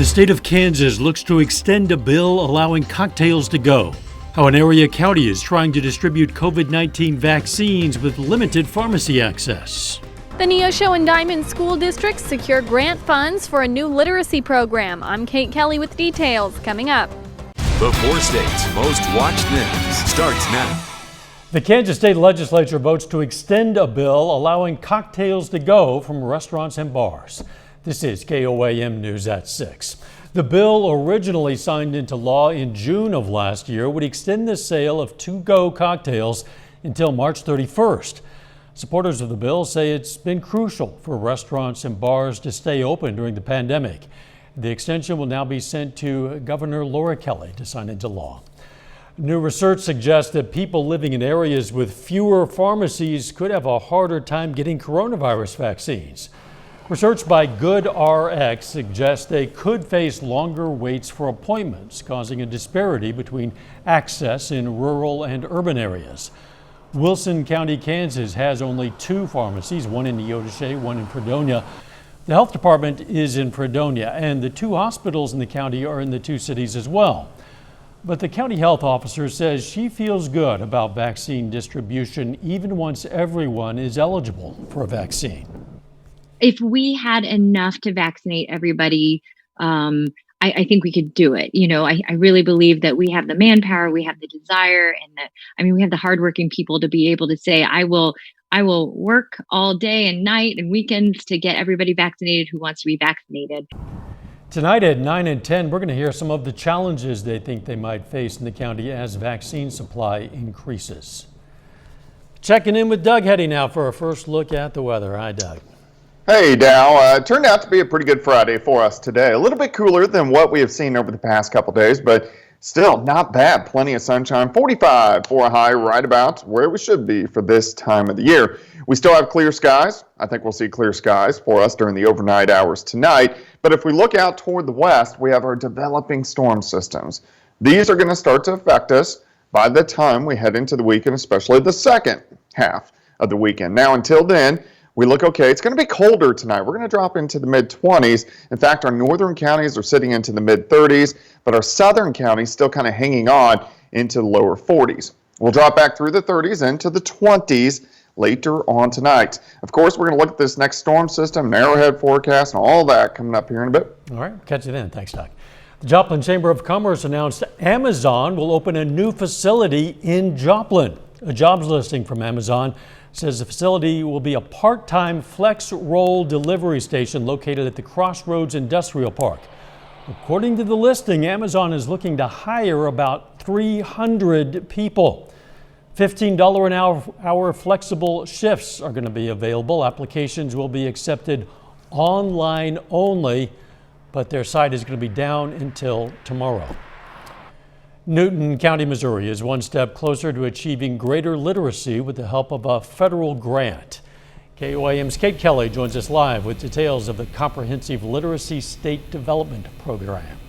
The state of Kansas looks to extend a bill allowing cocktails to go. How an area county is trying to distribute COVID-19 vaccines with limited pharmacy access. The Neosho and Diamond school districts secure grant funds for a new literacy program. I'm Kate Kelly with details coming up. The 4 states' most watched news starts now. The Kansas State Legislature votes to extend a bill allowing cocktails to go from restaurants and bars. This is KOAM News at 6. The bill, originally signed into law in June of last year, would extend the sale of to-go cocktails until March 31st. Supporters of the bill say it's been crucial for restaurants and bars to stay open during the pandemic. The extension will now be sent to Governor Laura Kelly to sign into law. New research suggests that people living in areas with fewer pharmacies could have a harder time getting coronavirus vaccines. Research by GoodRx suggests they could face longer waits for appointments, causing a disparity between access in rural and urban areas. Wilson County, Kansas has only 2 pharmacies, one in Neosho, one in Fredonia. The health department is in Fredonia, and the 2 hospitals in the county are in the 2 cities as well. But the county health officer says she feels good about vaccine distribution even once everyone is eligible for a vaccine. If we had enough to vaccinate everybody, I think we could do it. You know, I really believe that we have the manpower, we have the desire, and we have the hardworking people to be able to say, I will work all day and night and weekends to get everybody vaccinated who wants to be vaccinated. Tonight at 9 and 10, we're going to hear some of the challenges they think they might face in the county as vaccine supply increases. Checking in with Doug Hetty now for a first look at the weather. Hi, Doug. Hey, Dow. It turned out to be a pretty good Friday for us today. A little bit cooler than what we have seen over the past couple days, but still not bad. Plenty of sunshine. 45 for a high, right about where we should be for this time of the year. We still have clear skies. I think we'll see clear skies for us during the overnight hours tonight. But if we look out toward the west, we have our developing storm systems. These are going to start to affect us by the time we head into the weekend, especially the second half of the weekend. Now, until then, we look okay. It's going to be colder tonight. We're going to drop into the mid-20s. In fact, our northern counties are sitting into the mid-30s, but our southern counties still kind of hanging on into the lower 40s. We'll drop back through the 30s into the 20s later on tonight. Of course, we're going to look at this next storm system, narrowhead forecast, and all that coming up here in a bit. All right, catch you then. Thanks, Doug. The Joplin Chamber of Commerce announced Amazon will open a new facility in Joplin. A jobs listing from Amazon says the facility will be a part-time flex roll delivery station located at the Crossroads Industrial Park. According to the listing, Amazon is looking to hire about 300 people. $15 an hour flexible shifts are going to be available. Applications will be accepted online only, but their site is going to be down until tomorrow. Newton County, Missouri is one step closer to achieving greater literacy with the help of a federal grant. KOAM's Kate Kelly joins us live with details of the Comprehensive Literacy State Development Program.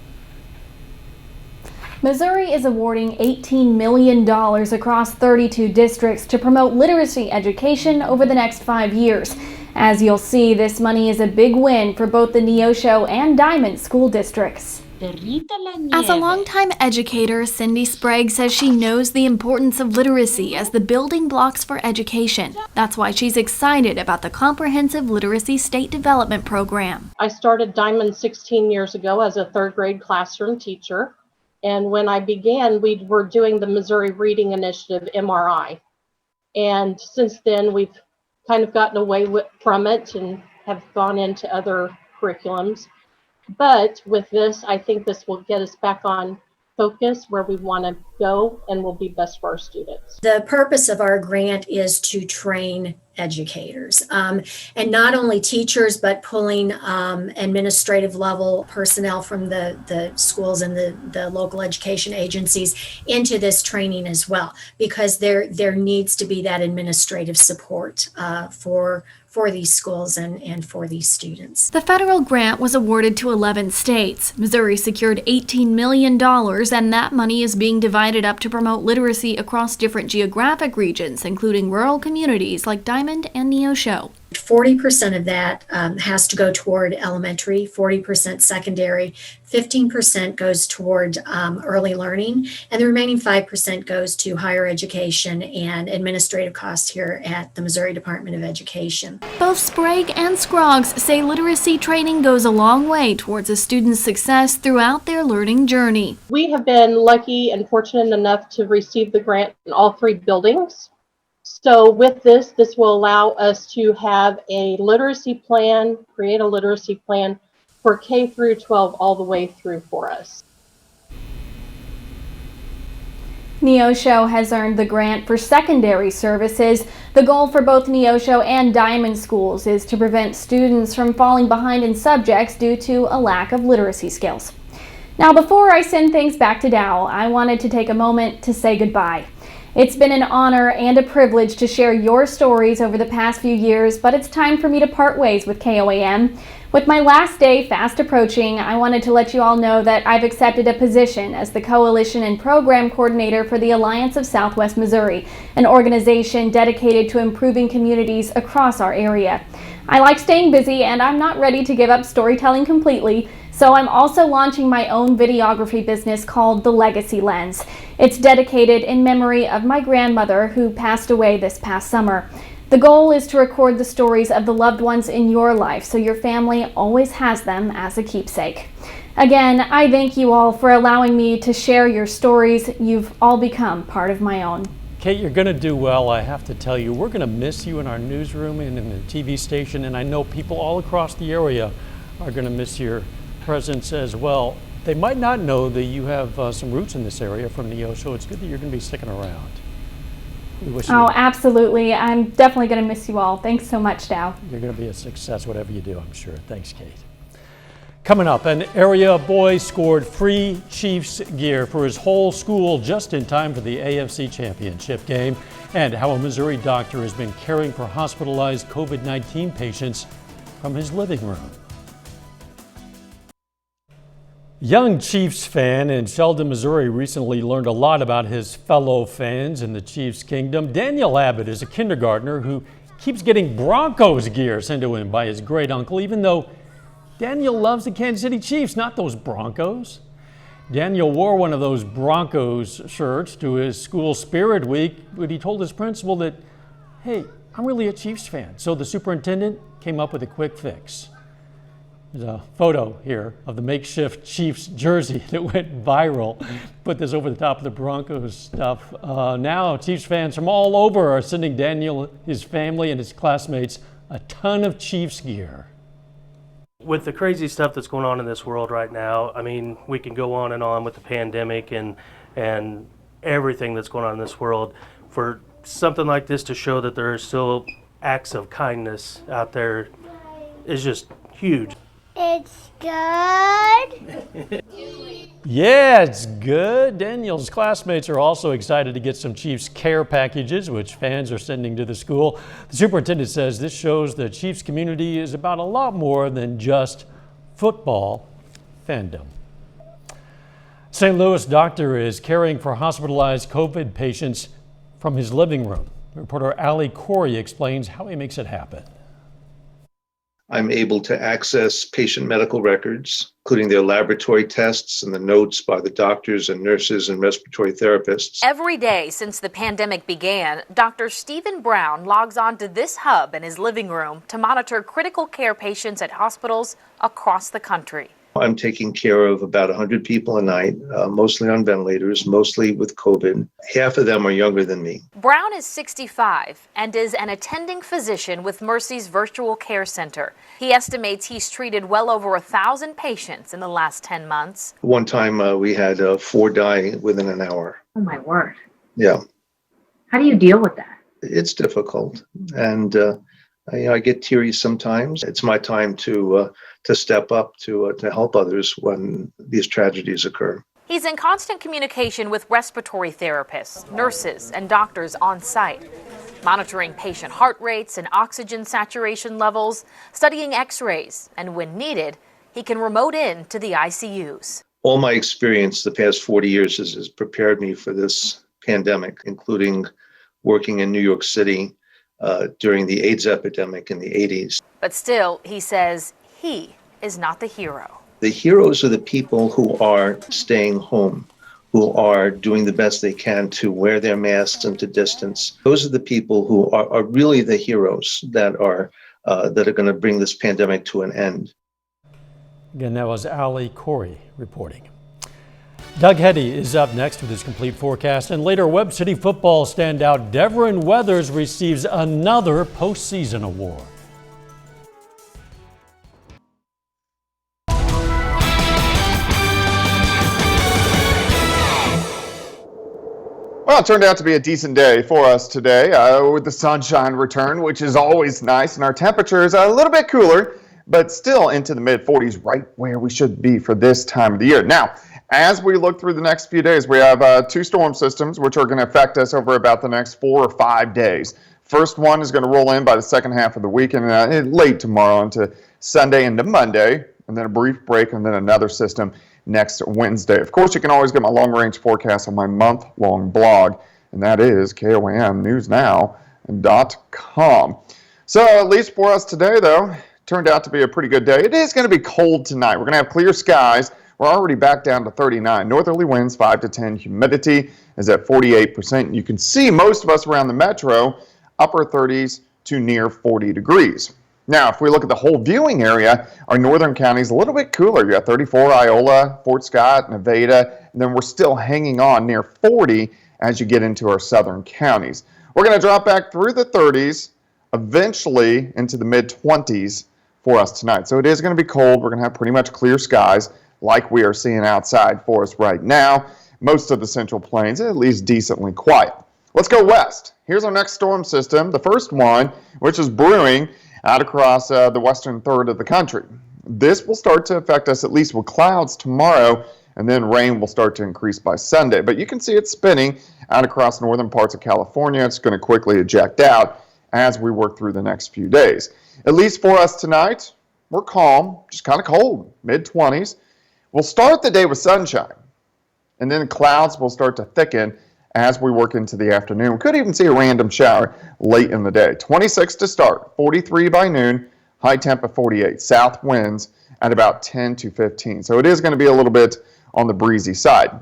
Missouri is awarding $18 million across 32 districts to promote literacy education over the next 5 years. As you'll see, this money is a big win for both the Neosho and Diamond school districts. As a longtime educator, Cindy Sprague says she knows the importance of literacy as the building blocks for education. That's why she's excited about the Comprehensive Literacy State Development Program. I started Diamond 16 years ago as a 3rd grade classroom teacher. And when I began, we were doing the Missouri Reading Initiative, MRI. And since then, we've kind of gotten away from it and have gone into other curriculums. But with this, I think this will get us back on focus where we want to go and will be best for our students. The purpose of our grant is to train educators, and not only teachers, but pulling administrative level personnel from the schools and the local education agencies into this training as well, because there needs to be that administrative support for these schools and for these students. The federal grant was awarded to 11 states. Missouri secured $18 million, and that money is being divided up to promote literacy across different geographic regions, including rural communities like Diamond and Neosho. 40% of that has to go toward elementary, 40% secondary, 15% goes toward early learning, and the remaining 5% goes to higher education and administrative costs here at the Missouri Department of Education. Both Sprague and Scroggs say literacy training goes a long way towards a student's success throughout their learning journey. We have been lucky and fortunate enough to receive the grant in all 3 buildings. So with this will allow us to have a literacy plan, create a literacy plan for K through 12 all the way through for us. Neosho has earned the grant for secondary services. The goal for both Neosho and Diamond schools is to prevent students from falling behind in subjects due to a lack of literacy skills. Now, before I send things back to Dow, I wanted to take a moment to say goodbye. It's been an honor and a privilege to share your stories over the past few years, but it's time for me to part ways with KOAM. With my last day fast approaching, I wanted to let you all know that I've accepted a position as the Coalition and Program Coordinator for the Alliance of Southwest Missouri, an organization dedicated to improving communities across our area. I like staying busy, and I'm not ready to give up storytelling completely, so I'm also launching my own videography business called The Legacy Lens. It's dedicated in memory of my grandmother who passed away this past summer. The goal is to record the stories of the loved ones in your life so your family always has them as a keepsake. Again, I thank you all for allowing me to share your stories. You've all become part of my own. Kate, you're going to do well. I have to tell you, we're going to miss you in our newsroom and in the TV station, and I know people all across the area are going to miss your presence as well. They might not know that you have some roots in this area from Neosho. It's good that you're going to be sticking around. Oh, absolutely. I'm definitely going to miss you all. Thanks so much, Dow. You're going to be a success, whatever you do, I'm sure. Thanks, Kate. Coming up, an area boy scored free Chiefs gear for his whole school just in time for the AFC Championship game, and how a Missouri doctor has been caring for hospitalized COVID-19 patients from his living room. Young Chiefs fan in Sheldon, Missouri recently learned a lot about his fellow fans in the Chiefs kingdom. Daniel Abbott is a kindergartner who keeps getting Broncos gear sent to him by his great uncle, even though Daniel loves the Kansas City Chiefs, not those Broncos. Daniel wore one of those Broncos shirts to his school Spirit Week, but he told his principal that, hey, I'm really a Chiefs fan. So the superintendent came up with a quick fix. There's a photo here of the makeshift Chiefs jersey that went viral. Put this over the top of the Broncos stuff. Now Chiefs fans from all over are sending Daniel, his family, and his classmates a ton of Chiefs gear. With the crazy stuff that's going on in this world right now, I mean, we can go on and on with the pandemic and everything that's going on in this world. For something like this to show that there are still acts of kindness out there is just huge. It's good. Yeah, it's good. Daniel's classmates are also excited to get some Chiefs care packages, which fans are sending to the school. The superintendent says this shows the Chiefs community is about a lot more than just football fandom. St. Louis doctor is caring for hospitalized COVID patients from his living room. Reporter Allie Corey explains how he makes it happen. I'm able to access patient medical records, including their laboratory tests and the notes by the doctors and nurses and respiratory therapists. Every day since the pandemic began, Dr. Stephen Brown logs on to this hub in his living room to monitor critical care patients at hospitals across the country. I'm taking care of about 100 people a night, mostly on ventilators, mostly with COVID. Half of them are younger than me. Brown is 65 and is an attending physician with Mercy's Virtual Care Center. He estimates he's treated well over 1,000 patients in the last 10 months. One time we had 4 die within an hour. Oh my word. Yeah. How do you deal with that? It's difficult. And I get teary sometimes. It's my time to step up to help others when these tragedies occur. He's in constant communication with respiratory therapists, nurses, and doctors on site, monitoring patient heart rates and oxygen saturation levels, studying x-rays, and when needed, he can remote in to the ICUs. All my experience the past 40 years has prepared me for this pandemic, including working in New York City during the AIDS epidemic in the 80s. But still, he says he is not the hero. The heroes are the people who are staying home, who are doing the best they can to wear their masks and to distance. Those are the people who are really the heroes that are going to bring this pandemic to an end. Again, that was Ali Corey reporting. Doug Heddy is up next with his complete forecast. And later, Webb City football standout Devin Weathers receives another postseason award. Well, it turned out to be a decent day for us today with the sunshine return, which is always nice, and our temperature is a little bit cooler, but still into the mid-40s, right where we should be for this time of the year. Now, as we look through the next few days, we have two storm systems which are going to affect us over about the next 4 or 5 days. First one is going to roll in by the second half of the week and late tomorrow into Sunday into Monday, and then a brief break, and then another system next Wednesday. Of course, you can always get my long-range forecast on my month-long blog, and that is KOAMnewsnow.com. So at least for us today, though, turned out to be a pretty good day. It is going to be cold tonight. We're going to have clear skies. We're already back down to 39. Northerly winds 5 to 10. Humidity is at 48%. You can see most of us around the metro, upper 30s to near 40 degrees. Now, if we look at the whole viewing area, our northern counties a little bit cooler. You got 34, Iola, Fort Scott, Nevada, and then we're still hanging on near 40 as you get into our southern counties. We're going to drop back through the 30s, eventually into the mid-20s for us tonight. So it is going to be cold. We're going to have pretty much clear skies like we are seeing outside for us right now. Most of the Central Plains at least decently quiet. Let's go west. Here's our next storm system, the first one, which is brewing out across the western third of the country. This will start to affect us at least with clouds tomorrow, and then rain will start to increase by Sunday. But you can see it spinning out across northern parts of California. It's going to quickly eject out as we work through the next few days. At least for us tonight, we're calm, just kind of cold, mid-20s. We'll start the day with sunshine, and then clouds will start to thicken as we work into the afternoon. We could even see a random shower late in the day. 26 to start, 43 by noon, high temp of 48. South winds at about 10 to 15. So it is going to be a little bit on the breezy side.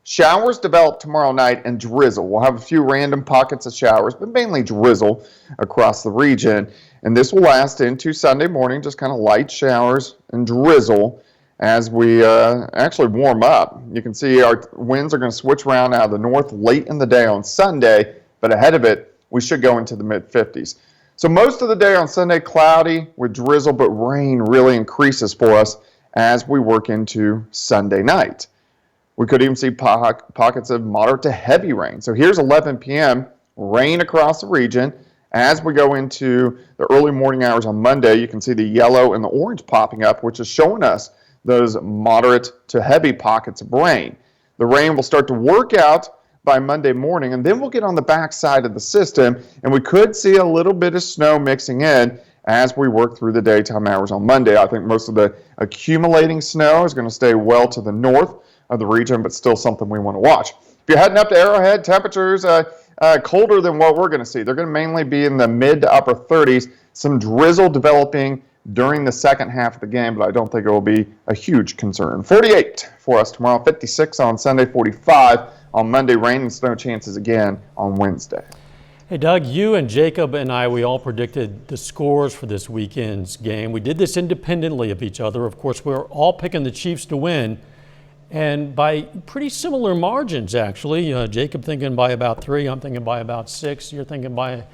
Showers develop tomorrow night and drizzle. We'll have a few random pockets of showers, but mainly drizzle across the region. And this will last into Sunday morning, just kind of light showers and drizzle as we actually warm up. You can see our winds are going to switch around out of the north late in the day on Sunday, but ahead of it, we should go into the mid-50s. So most of the day on Sunday, cloudy with drizzle, but rain really increases for us as we work into Sunday night. We could even see pockets of moderate to heavy rain. So here's 11 p.m., rain across the region. As we go into the early morning hours on Monday, you can see the yellow and the orange popping up, which is showing us those moderate to heavy pockets of rain. The rain will start to work out by Monday morning, and then we'll get on the back side of the system, and we could see a little bit of snow mixing in as we work through the daytime hours on Monday. I think most of the accumulating snow is going to stay well to the north of the region, but still something we want to watch. If you're heading up to Arrowhead, temperatures colder than what we're going to see. They're going to mainly be in the mid to upper 30s. Some drizzle developing during the second half of the game, but I don't think it will be a huge concern. 48 for us tomorrow, 56 on Sunday, 45 on Monday. Rain and snow chances again on Wednesday. Hey, Doug, you and Jacob and I, we all predicted the scores for this weekend's game. We did this independently of each other. Of course, we're all picking the Chiefs to win, and by pretty similar margins, actually. Jacob thinking by about 3, I'm thinking by about 6, you're thinking by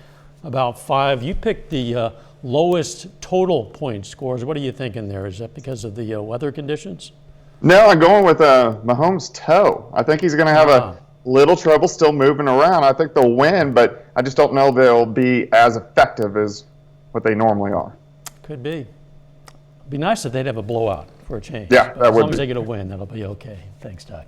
about 5. You picked the lowest total point scores. What are you thinking there? Is that because of the weather conditions? No, I'm going with Mahomes' toe. I think he's going to have a little trouble still moving around. I think they'll win, but I just don't know they'll be as effective as what they normally are. Could be. It'd be nice if they'd have a blowout for a change. Yeah, that would be. As long as they get a win, that'll be okay. Thanks, Doug.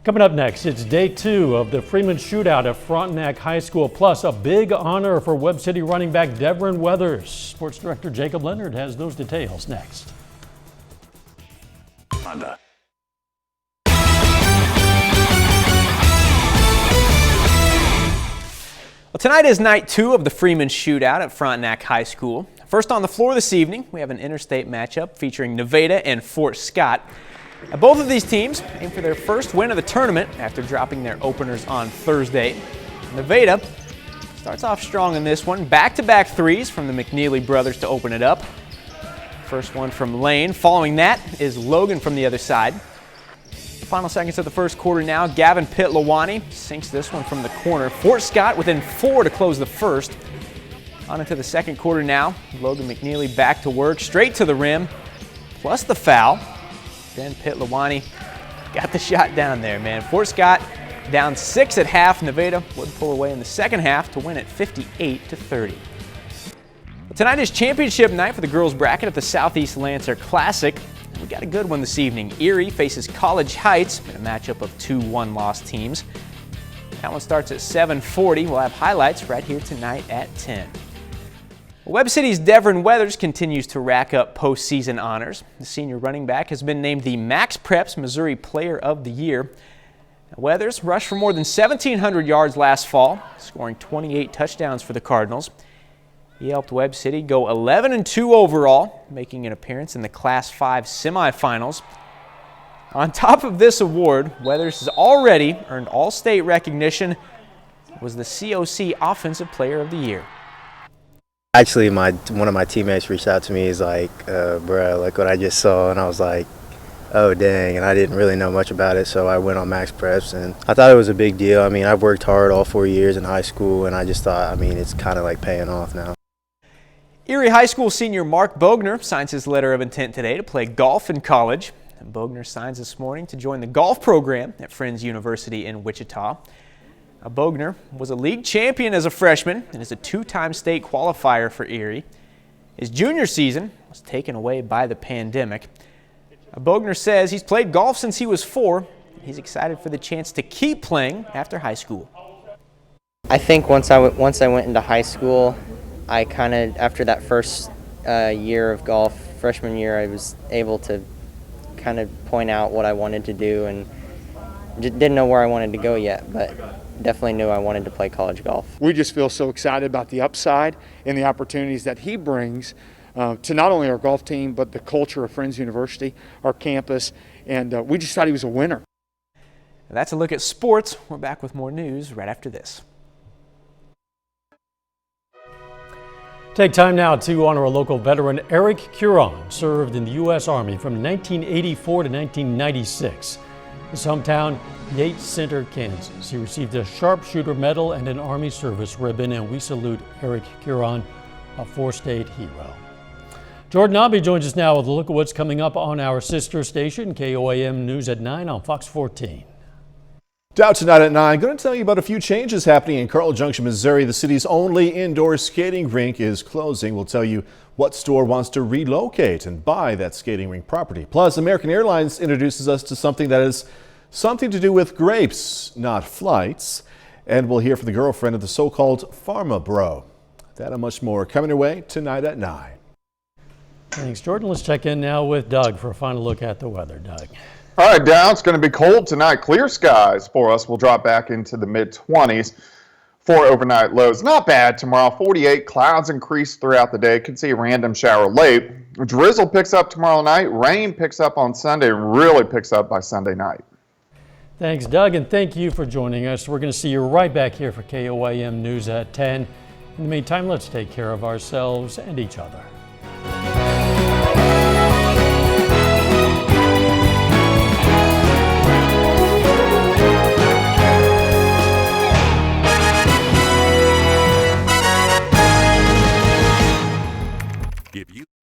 Coming up next, it's day 2 of the Freeman Shootout at Frontenac High School, plus a big honor for Webb City running back Devin Weathers. Sports Director Jacob Leonard has those details next. Honda. Well, tonight is night 2 of the Freeman Shootout at Frontenac High School. First on the floor this evening, we have an interstate matchup featuring Nevada and Fort Scott. Now, both of these teams aim for their first win of the tournament after dropping their openers on Thursday. Nevada starts off strong in this one. Back-to-back threes from the McNeely brothers to open it up. First one from Lane. Following that is Logan from the other side. Final seconds of the first quarter now. Gavin Pitt-Lawani sinks this one from the corner. Fort Scott within 4 to close the first. On into the second quarter now. Logan McNeely back to work, straight to the rim, plus the foul. Then Pitt-Lawani got the shot down there, man. Fort Scott down 6 at half. Nevada would pull away in the second half to win at 58-30. Tonight is championship night for the girls bracket at the Southeast Lancer Classic. We got a good one this evening. Erie faces College Heights in a matchup of 2 one-loss teams. That one starts at 7:40. We'll have highlights right here tonight at 10. Webb City's Devin Weathers continues to rack up postseason honors. The senior running back has been named the Max Preps Missouri Player of the Year. Weathers rushed for more than 1,700 yards last fall, scoring 28 touchdowns for the Cardinals. He helped Webb City go 11-2 overall, making an appearance in the Class 5 semifinals. On top of this award, Weathers has already earned all-state recognition, was the COC Offensive Player of the Year. Actually, one of my teammates reached out to me. He's like, bro, look what I just saw. And I was like, oh, dang. And I didn't really know much about it, so I went on Max Preps. And I thought it was a big deal. I mean, I've worked hard all 4 years in high school, and I just thought, I mean, it's kind of like paying off now. Erie High School senior Mark Bogner signs his letter of intent today to play golf in college. And Bogner signs this morning to join the golf program at Friends University in Wichita. Bogner was a league champion as a freshman and is a 2-time state qualifier for Erie. His junior season was taken away by the pandemic. Bogner says he's played golf since he was 4. He's excited for the chance to keep playing after high school. I think once I went into high school, I kind of, after that first year of golf, freshman year, I was able to kind of point out what I wanted to do and didn't know where I wanted to go yet, but definitely knew I wanted to play college golf. We just feel so excited about the upside and the opportunities that he brings to not only our golf team, but the culture of Friends University, our campus, and we just thought he was a winner. That's a look at sports. We're back with more news right after this. Take time now to honor a local veteran. Eric Curon served in the U.S. Army from 1984 to 1996. His hometown, Yates Center, Kansas. He received a Sharpshooter Medal and an Army Service Ribbon, and we salute Eric Curon, a 4-state hero. Jordan Abbey joins us now with a look at what's coming up on our sister station, KOAM News at 9 on Fox 14. Out tonight at 9, going to tell you about a few changes happening in Carl Junction, Missouri. The city's only indoor skating rink is closing. We'll tell you what store wants to relocate and buy that skating rink property. Plus, American Airlines introduces us to something that is something to do with grapes, not flights. And we'll hear from the girlfriend of the so-called Pharma Bro. That and much more coming your way tonight at 9. Thanks, Jordan. Let's check in now with Doug for a final look at the weather. Doug. All right, Dow, it's going to be cold tonight. Clear skies for us. We'll drop back into the mid-20s for overnight lows. Not bad tomorrow. 48. Clouds increase throughout the day. Could see a random shower late. Drizzle picks up tomorrow night. Rain picks up on Sunday and really picks up by Sunday night. Thanks, Doug, and thank you for joining us. We're going to see you right back here for KOAM News at 10. In the meantime, let's take care of ourselves and each other.